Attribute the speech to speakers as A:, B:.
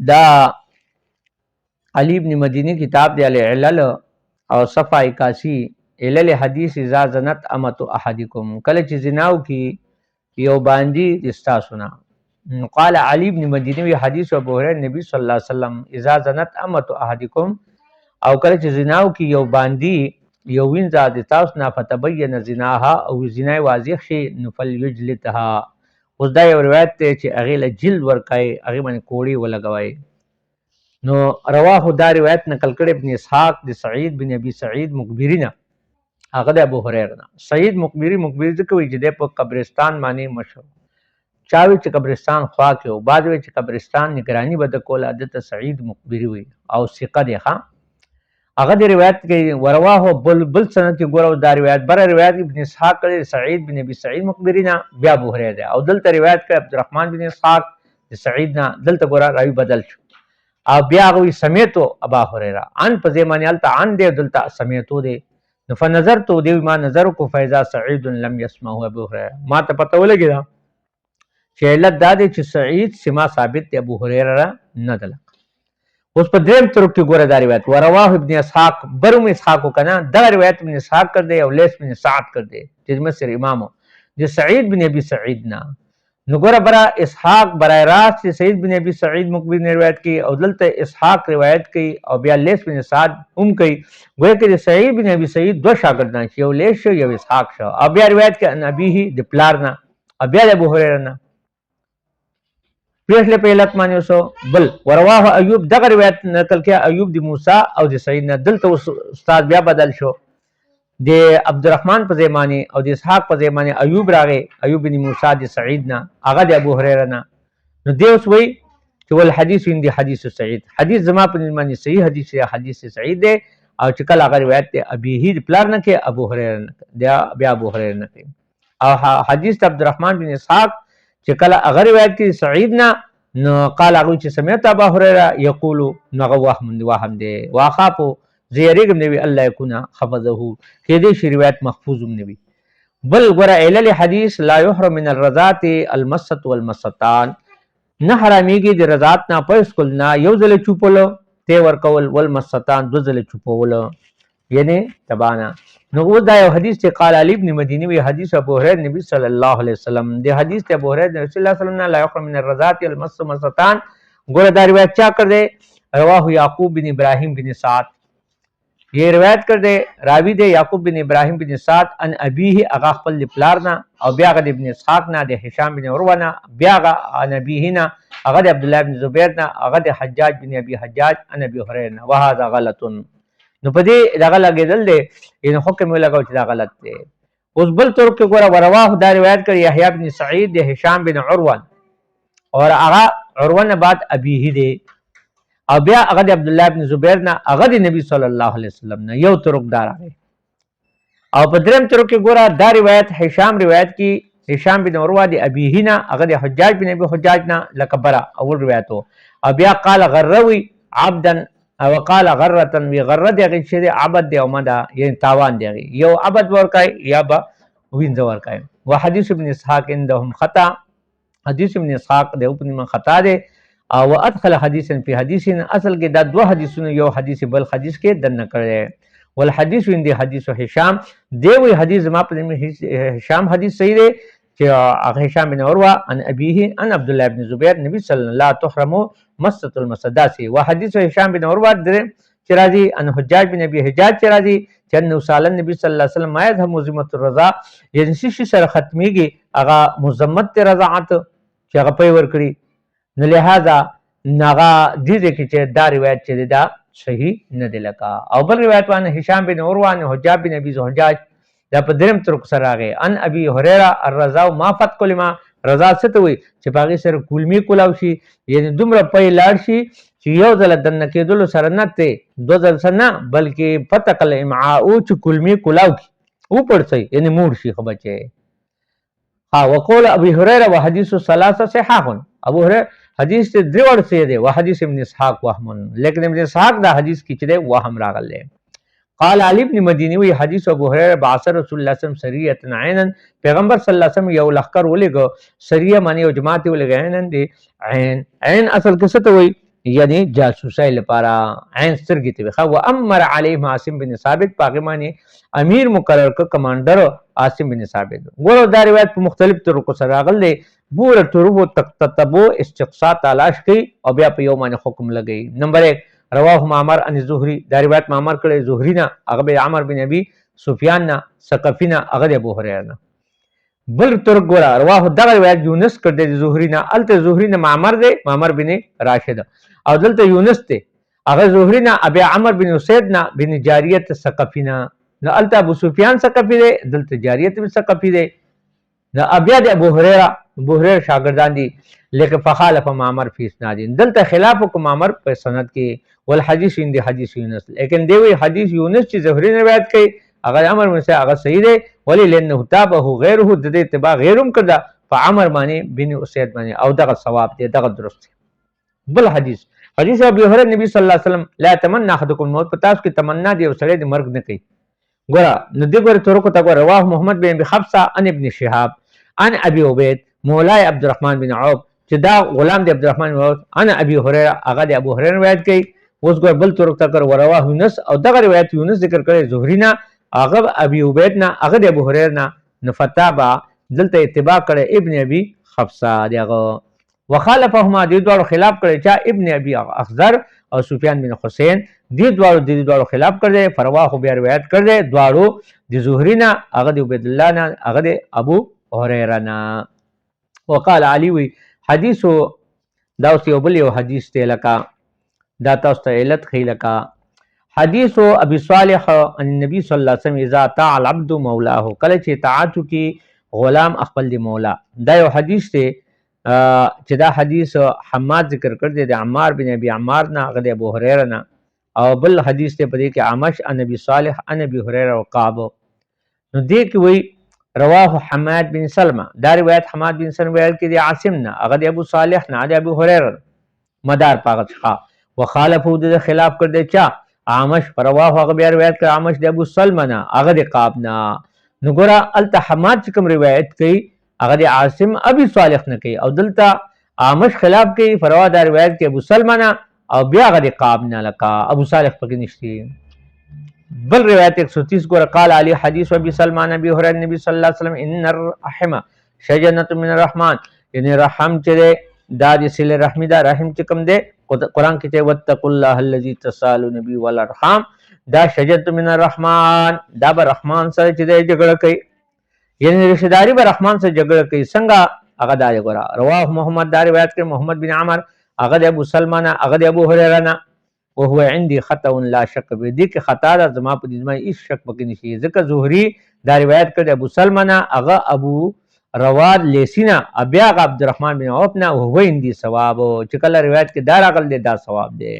A: دا علی ابن مدینی کتاب دی العلل او صفحه 81 علل حدیث اذا زنت امت احدکم، کله چې زناو کی یو باندې دستا سنا. قال علی ابن مدینی وی حدیث ابو هريره نبی صلی الله علیه وسلم اذا زنت امت احدکم، او کله چې زناو کی یو باندې یو وینځه د تاسو نه فتبین زناها او زنا واضح شي نفل یجلتها. اوس دا یو روایت ته چې هغه له جلد ورکای هغه باندې کوړی ولګوي. نو رواه دا روایت نقل کړي ابن اسحاق د سعید بن ابي سعید مقبری نه، هغه د ابو هريره نه. سعید مقبری ځکه وایي چې د په قبرستان باندې مشهور چاوي چې قبرستان خوا کې او بعد وی چې قبرستان نگرانی بد کول عادت سعید مقبری وي او ثقه دی ښا. هغه د روایت کې ورواه بل سند کې ګورو دا روایت بر روایت ابن اسحاق کړي سعید بن ابي سعید مقبری نه بیا ابو هريره او دلته روایت کړي عبدالرحمن بن اسحاق د سعید نه، دلته ګورا راوی بدل شو او بیا غوي سمیتو ابا هريره ان په زمانه الته ان دی دلته سمیتو دی. نو فنظر تو دی ما نظر کو فیضا سعید لم يسمعه ابو هريره، ما ته پته ولګی دا چې علت دا دی چې سعید سما ثابت دی ابو هريره نه دل. اوس په دریم طرق کې ګوره دا روایت ورواه ابن اسحاق برم اسحاق کنا دا روایت ابن اسحاق کړ دی او لیث بن سعد کړ دی چې مصر امامو د سعید بن ابي سعید نه. نو ګوره برا اسحاق برای راست سعید بن ابي سعید مقبری نے روایت کی او دلته اسحاق روایت کی او بیا لیث بن سعد کی گویا کہ سعید بن ابي سعید دو شاگردان شي یو لیث شو یو اسحاق شو او بیا روایت کې ان ابيه د پلارنا او بیا د ابو هريره نه پیښله په علت باندې وسو. بل ورواه ایوب دغه روایت نقل کړه ایوب د موسی او د سعید نه، دلته استاد بیا بدل شو د عبدالرحمن په زمانه او د اسحاق په زمانه ایوب راغی ایوب بن موسی د سعید نه هغه د ابو هريره نه. نو دیوس وی چې ول حدیث ان دی حدیث سعید حدیث زما په زمانه صحیح حدیث یا حدیث سعید دی او چې کله هغه روایت ته ابي د پلار نه کې ابو هريره نه بیا ابو هريره نه کې او حدیث عبدالرحمن بن اسحاق چې کله هغه روایت کې سعید نه نو قال هغه چې سمعت ابو هريره یقول نو وهم دی واخافو زیریګم نبی الله یکونا حفظه کې دې شی روایت محفوظ نبی. بل ګره علل حدیث لا يحرم من الرضات المسط والمسطان، نه حراميږي د رضات نه پس کول نه یو ځل چوپلو ته ور کول والمسطان دو ځل چوپول یعنی تبانا. نو دا یو حدیث ته قال علی ابن مدینی وی حدیث ابو هريره نبی صلی الله علیه وسلم دی حدیث ته ابو هريره رسول الله صلی الله علیه وسلم لا يحرم من الرضات المسط والمسطان. ګره دا روایت چا کړ دے رواه یعقوب بن ابراهیم بن سعد، یہ روایت کر دے راوی دے یعقوب بن ابراہیم بن سعد ان ابیہ اغا خپل پلارنا او بیا غد ابن اسحاق نا دے هشام بن عروہ نا بیا غا ان ابیہ نا اغا دے عبداللہ بن زبیر نا اغا دے حجاج بن ابی حجاج ان ابی هريره نا وهذا غلط. نو پدی دا لګیدل دے ان حکم لګاو چې دا غلط دے. اوس بل طرق کې ګوره ورواه دا روایت کړي یحیی بن سعید دے هشام بن عروہ اور اغا عروہ نے بعد ابیہ دے او بیا هغه د عبدالله ابن زبیر نه هغه د نبی صلی الله علیه وسلم نه یو طرق دار راغی. او په دریم طرق کې ګوره دا روایت هشام روایت کی هشام بن عروه د ابیه نه هغه د حجاج بن ابي حجاج نه لکبره اول روایت او بیا قال غروي عبدا او قال غره وی غره دغه چې د عبد دی او مدا یعنی تاوان دی یو عبد ورکای یا با وینځ ورکای. وحدیث ابن اسحاق عندهم خطا، حدیث ابن اسحاق د په خطا دی او ادخل حدیثا فی حدیث اصل کې دا دو حدیثونه یو حدیث بل حدیث کې دن کړي. والحدیث اندی حدیث هشام دی وی حدیث ما په هشام حدیث صحیح دی چې هشام بن عروه ان ابیه ان عبد الله بن زبیر نبی صلی الله تحرمو مسۃ المسداسی. وحدیث هشام بن عروه در چرازی ان حجاج بن ابي حجاج چرازی چن وصال نبی صلی الله علیه وسلم ما ده مزمت الرضا یعنی شي سره ختمیږي هغه مزمت رضاعت چې هغه په ور کړی. نو لہذا ناغا دیده کی چه دا روایت چه دا صحیح ندی لکا. او بل روایت وانا هشام بن عروه نے حجاب بن ابي حجاج دا په درم طرق سره راغی ان ابي هريره الرضا ما فت کلمه رضا ستوي چې باغی سره کلمی کولاو شي یعنی دومره پي لاړ شي چې یو ځل دنه کېدل سره نه ته دو ځل سره بلکې فتقل امعاء چې کلمی کولاو کی او پړسي یعنی موړ شي خو بچي. ها وقول ابي هريره وحديث ثلاثه صحاح، ابو هريره حدیث ته درې ور سي دي وحدیث ابن اسحاق وهم، لیکن ابن اسحاق دا حدیث کی چې ده وهم راغله. قال علي ابن مديني وی حدیث ابو هريره بعث رسول الله صلی الله علیه وسلم سریه عینا پیغمبر صلی الله علیه وسلم یو لخر ولګو سریه معنی او جماعت ولګ عینن دی عین اصل کې څه ته وی یعنی جاسوسۍ لپاره عین سترګې ته وخا و امر علیه عاصم بن ثابت پاغمانی امیر مقرر ک کمانډر عاصم بن ثابت ګورو دا روایت په مختلف طرقو سره راغلی بور طرقو تتبو استقصاء تلاش کی او بیا په یو باندې حکم لګی نمبر 1 رواه معمر عن الزهري دا روایت معمر کړي زهري نه هغه به عمر بن ابي سفيان نه ثقفي نه هغه ابو هريره نه بل طرق ګورا رواه دغه روایت یونس کړي زهري نه الته زهري نه معمر دی معمر بن راشد او دلته یونس دی هغه زهري نه ابي عمر بن اسيد نه بن جاريه ثقفي نه الته ابو سفيان ثقفي دی دلته جاريه بن ثقفي دی دا ابي ابو هريره شاګردان دي لیکن فخالف معمر فی اسناد دلته خلاف کو معمر په سند کې والحديث عند حديث يونس لیکن دی حدیث یونس چې زهري روایت کوي هغه امر مسه هغه صحیح دی ولی لانه تابعه غیره د اتباع غیرم کړه فعمر باندې بن اسید باندې او دغه ثواب دی دغه درست بل حدیث ابو هريره نبی صلی الله علیه وسلم لا تمنى احدكم الموت پتاس کی تمنا دی او سړی د مرګ نه کوي ګوره نو دې ګوره تر کو تا ګوره رواه محمد بن ابي حفصه عن ابن شهاب عن ابي عبيد مولای عبد الرحمن بن عوف چې دا غلام دی عبدالرحمن بن عوف انا ابي هريره هغه د ابو هريره روایت کوي اوس ګور بل طرق تکر ورواه یونس او دغه روایت یونس ذکر کړي زهري نه هغه ابي عبيد نه هغه د ابو هريره نه نفتابا دلته اتباع کړي ابن ابي حفصه دغه وخالفهما دې دوه خلاف کړي چې ابن ابي اخزر او سفيان بن حسين دې دوه خلاف کړي فرواه بیا روایت کړي دوه د زهري نه هغه د عبد الله نه هغه د ابو هريره نه وقال علي وی حدیث دا اوس یو بل یو حدیث ته لکا دا تاسو ته علت خې لکا حدیث ابي صالح ان النبي صلی الله علیه وسلم اذا طاع العبد مولاه کله چې اطاعت کی غلام خپل دی مولا دا یو حدیث ته چې دا حدیث حماد ذکر کړ دی د عمار بن ابي عمار نه غد ابو هريره نه او بل حدیث ته پدې کې عامش ان ابي صالح ان ابي هريره او قاب نو دې کې وی رواه حماد بن سلمہ دا روایت حماد بن سلمہ روایت کې دی عاصم نه هغه د ابو صالح نه د ابو هريره مدار پاغت ښا وخالفو د خلاف کړ دی چا عامش رواه هغه بیا روایت کړ عامش د ابو سلمہ نه هغه د قاب نه نو ګورا التحماد کوم روایت کوي هغه د عاصم ابي صالح نه کوي او دلته عامش خلاف کوي فروا دا روایت کې ابو سلمہ نه او بیا هغه د قاب نه لکا ابو صالح پکې نشتی بل روایت 130 کو قال علی حدیث ابي سلمان ابي هريره نبی صلی الله علیه وسلم ان الرحم شجنه من الرحمن یعنی رحم چې دا د سله رحمی دا رحم چې کوم دی قران کې چې وتقوا الله الذي تسالون به والارحام دا شجنه من الرحمن دا به رحمان سره چې جګړه کوي یعنی رشتہ داری به رحمان سره جګړه کوي څنګه هغه دا غورا رواه محمد دا روایت کې محمد بن عمر هغه د ابو سلمان هغه د ابو هريره نه وهو عندي خطا لا شک به دي کې خطا ده زما په دې ما هیڅ شک پکې نشي ځکه زهري دا روایت کړي ابو سلمان هغه ابو رواد لیسینا ابیا عبد الرحمن بن عوف نه وهو عندي ثواب چې کله روایت کې دا راغل دی دا ثواب دی